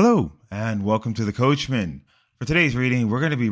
Hello, and welcome to the Coachman. For today's reading, we're going to be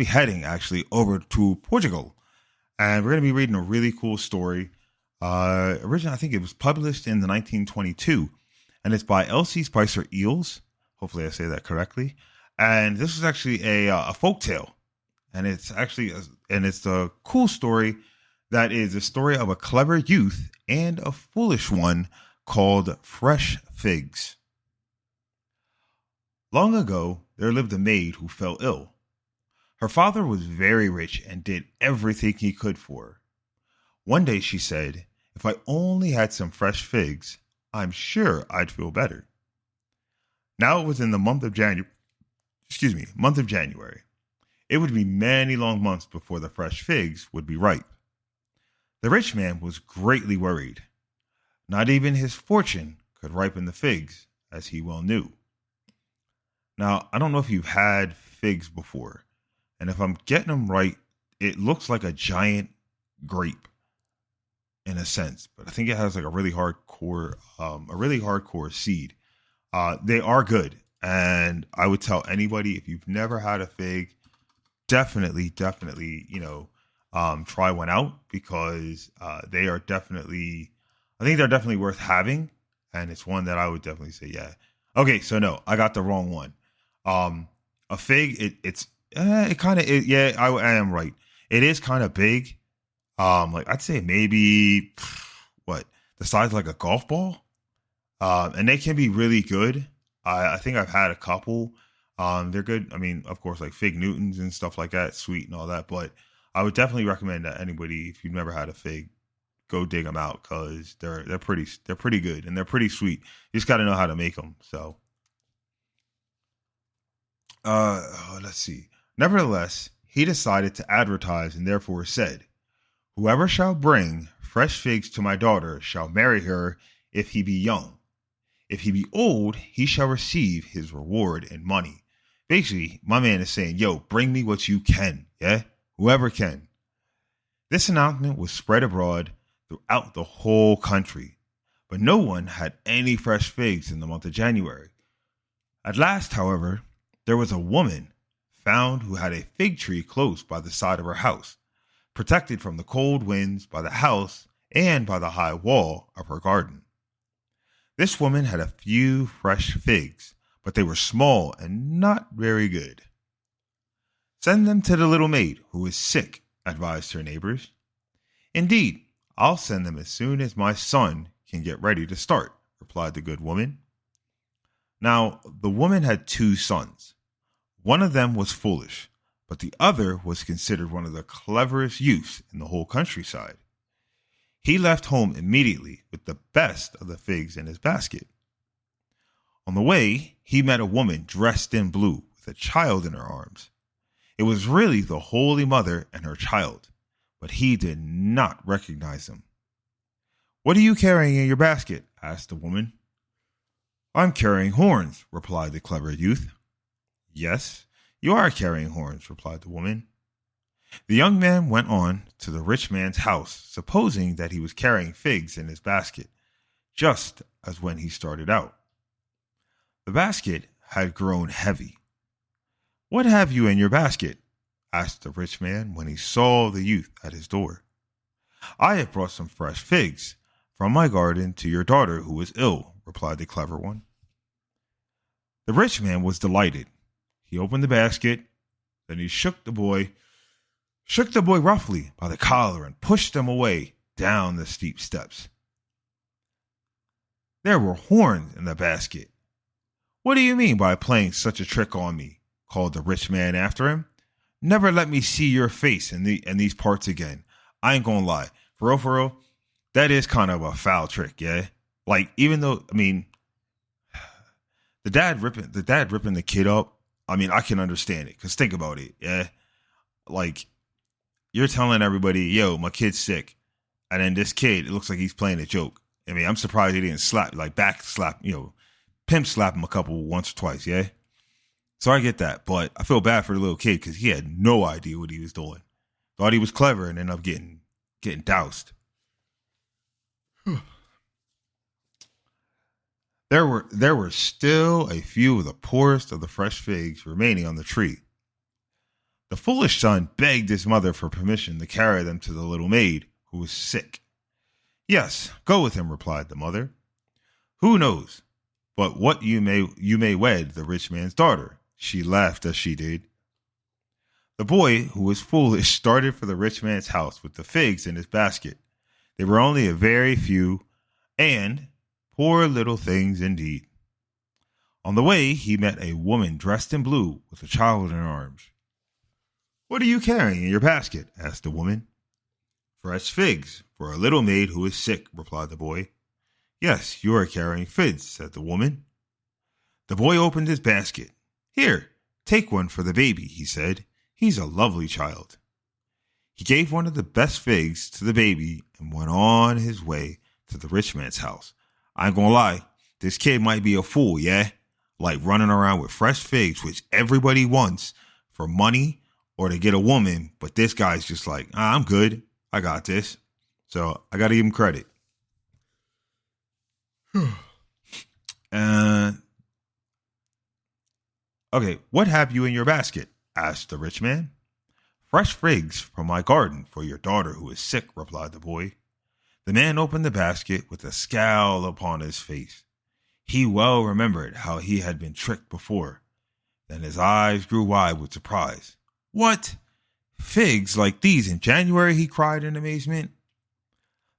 heading actually over to Portugal, and we're going to be reading a really cool story. Originally, I think it was published in the 1922, and it's by Elsie Spicer Eells. Hopefully, I say that correctly. And this is actually a folk tale, and it's a cool story that is a story of a clever youth and a foolish one called Fresh Figs. Long ago, there lived a maid who fell ill. Her father was very rich and did everything he could for her. One day she said, "If I only had some fresh figs, I'm sure I'd feel better." Now it was in the month of January. It would be many long months before the fresh figs would be ripe. The rich man was greatly worried. Not even his fortune could ripen the figs, as he well knew. Now, I don't know if you've had figs before, and if I'm getting them right, it looks like a giant grape in a sense, but I think it has like a really hardcore seed. They are good, and I would tell anybody if you've never had a fig, definitely, try one out because they are definitely, I think they're definitely worth having, and it's one that I would definitely say, yeah. Okay, so no, I got the wrong one. A fig, I am right. It is kind of big. Like I'd say maybe the size of like a golf ball. And they can be really good. I think I've had a couple. They're good. I mean, of course, like Fig Newtons and stuff like that, sweet and all that. But I would definitely recommend that anybody, if you've never had a fig, go dig them out because they're pretty good and they're pretty sweet. You just got to know how to make them. So. Let's see. Nevertheless, he decided to advertise and therefore said, "Whoever shall bring fresh figs to my daughter shall marry her if he be young. If he be old, he shall receive his reward in money." Basically, my man is saying, yo, bring me what you can. Yeah. Whoever can. This announcement was spread abroad throughout the whole country, but no one had any fresh figs in the month of January. At last, however, there was a woman found who had a fig tree close by the side of her house, protected from the cold winds by the house and by the high wall of her garden. This woman had a few fresh figs, but they were small and not very good. "Send them to the little maid who is sick," advised her neighbors. "Indeed, I'll send them as soon as my son can get ready to start," replied the good woman. Now, the woman had two sons. One of them was foolish, but the other was considered one of the cleverest youths in the whole countryside. He left home immediately with the best of the figs in his basket. On the way, he met a woman dressed in blue with a child in her arms. It was really the Holy Mother and her child, but he did not recognize them. "What are you carrying in your basket?" asked the woman. "I'm carrying horns," replied the clever youth. "Yes, you are carrying horns," replied the woman. The young man went on to the rich man's house, supposing that he was carrying figs in his basket, just as when he started out. The basket had grown heavy. "What have you in your basket?" asked the rich man when he saw the youth at his door. "I have brought some fresh figs from my garden to your daughter who is ill," replied the clever one. The rich man was delighted. He opened the basket, then he shook the boy roughly by the collar and pushed him away down the steep steps. There were horns in the basket. "What do you mean by playing such a trick on me?" called the rich man after him. "Never let me see your face in these parts again. I ain't gonna lie. For real, that is kind of a foul trick, yeah? Like, even though, I mean, the dad ripping the kid up, I mean, I can understand it, because think about it, yeah? Like, you're telling everybody, yo, my kid's sick, and then this kid, it looks like he's playing a joke. I mean, I'm surprised he didn't back slap, pimp slap him once or twice, yeah? So I get that, but I feel bad for the little kid, because he had no idea what he was doing. Thought he was clever, and ended up getting doused. There were still a few of the poorest of the fresh figs remaining on the tree. The foolish son begged his mother for permission to carry them to the little maid, who was sick. Yes, go with him, replied the mother. Who knows but what you may wed the rich man's daughter? She laughed as she did. The boy, who was foolish, started for the rich man's house with the figs in his basket. They were only a very few, and poor little things indeed. On the way, he met a woman dressed in blue with a child in her arms. What are you carrying in your basket? Asked the woman. Fresh figs for a little maid who is sick, replied the boy. Yes, you are carrying figs, said the woman. The boy opened his basket. Here, take one for the baby, he said. He's a lovely child. He gave one of the best figs to the baby and went on his way to the rich man's house. I ain't gonna lie, this kid might be a fool, yeah? Like running around with fresh figs, which everybody wants for money or to get a woman, but this guy's just like, I'm good. I got this. So I got to give him credit. Okay, what have you in your basket? Asked the rich man. Fresh figs from my garden for your daughter who is sick, replied the boy. The man opened the basket with a scowl upon his face. He well remembered how he had been tricked before. Then his eyes grew wide with surprise. What? Figs like these in January, he cried in amazement.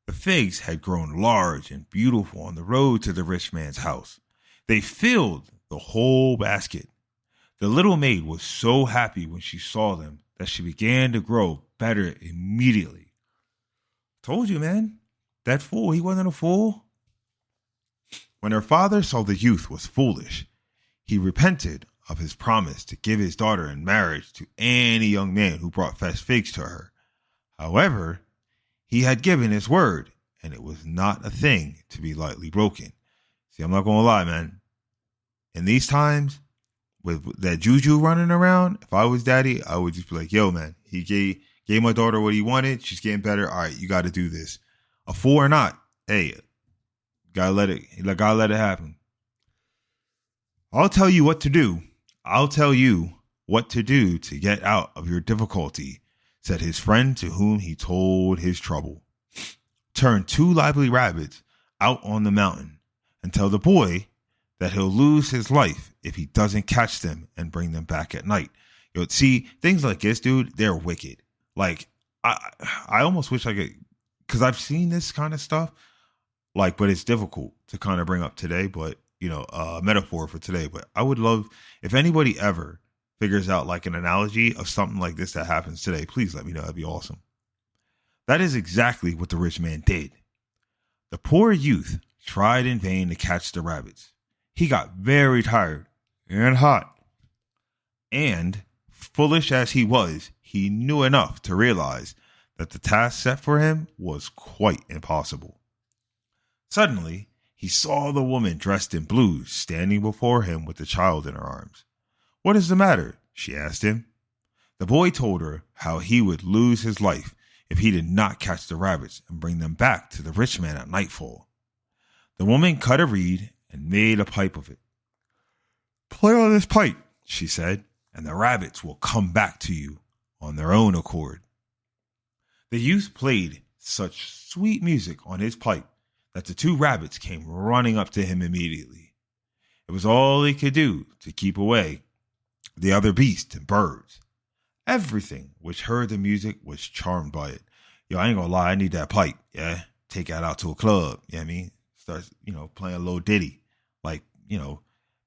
The figs had grown large and beautiful on the road to the rich man's house. They filled the whole basket. The little maid was so happy when she saw them that she began to grow better immediately. Told you, man. That fool, he wasn't a fool. When her father saw the youth was foolish, he repented of his promise to give his daughter in marriage to any young man who brought fresh figs to her. However, he had given his word, and it was not a thing to be lightly broken. See, I'm not going to lie, man. In these times, with that juju running around, if I was daddy, I would just be like, yo, man, he gave my daughter what he wanted. She's getting better. All right, you got to do this. A fool or not, hey, gotta let it happen. I'll tell you what to do. I'll tell you what to do to get out of your difficulty, said his friend to whom he told his trouble. Turn 2 lively rabbits out on the mountain and tell the boy that he'll lose his life if he doesn't catch them and bring them back at night. Yo, see, things like this, dude, they're wicked. Like, I almost wish I could, because I've seen this kind of stuff, like, but it's difficult to kind of bring up today, but, metaphor for today. But I would love, if anybody ever figures out like an analogy of something like this that happens today, please let me know. That'd be awesome. That is exactly what the rich man did. The poor youth tried in vain to catch the rabbits. He got very tired and hot. And, foolish as he was, he knew enough to realize that the task set for him was quite impossible. Suddenly, he saw the woman dressed in blue standing before him with the child in her arms. What is the matter? She asked him. The boy told her how he would lose his life if he did not catch the rabbits and bring them back to the rich man at nightfall. The woman cut a reed and made a pipe of it. Play on this pipe, she said, and the rabbits will come back to you on their own accord. The youth played such sweet music on his pipe that the 2 rabbits came running up to him immediately. It was all he could do to keep away the other beasts and birds. Everything which heard the music was charmed by it. Yo, I ain't gonna lie, I need that pipe, yeah? Take that out to a club, you know what I mean? Start, playing a little ditty. Like,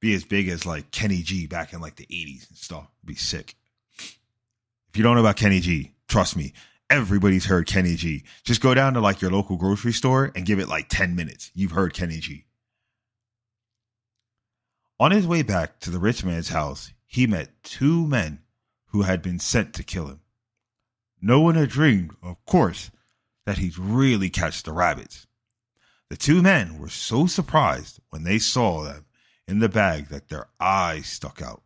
be as big as like Kenny G back in like the 80s and stuff. Be sick. If you don't know about Kenny G, trust me, everybody's heard Kenny G. Just go down to like your local grocery store and give it like 10 minutes. You've heard Kenny G. On his way back to the rich man's house, he met 2 men who had been sent to kill him. No one had dreamed, of course, that he'd really catch the rabbits. The 2 men were so surprised when they saw them in the bag that their eyes stuck out.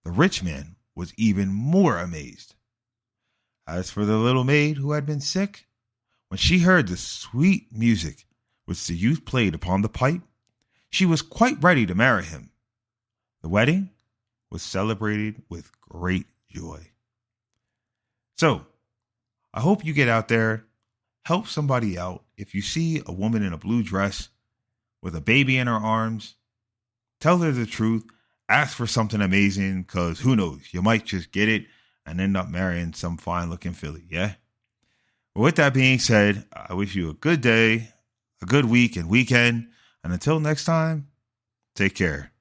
The rich man was even more amazed. As for the little maid who had been sick, when she heard the sweet music which the youth played upon the pipe, she was quite ready to marry him. The wedding was celebrated with great joy. So, I hope you get out there, help somebody out. If you see a woman in a blue dress with a baby in her arms, tell her the truth. Ask for something amazing, because who knows, you might just get it and end up marrying some fine looking filly, yeah? But with that being said, I wish you a good day, a good week and weekend, and until next time, take care.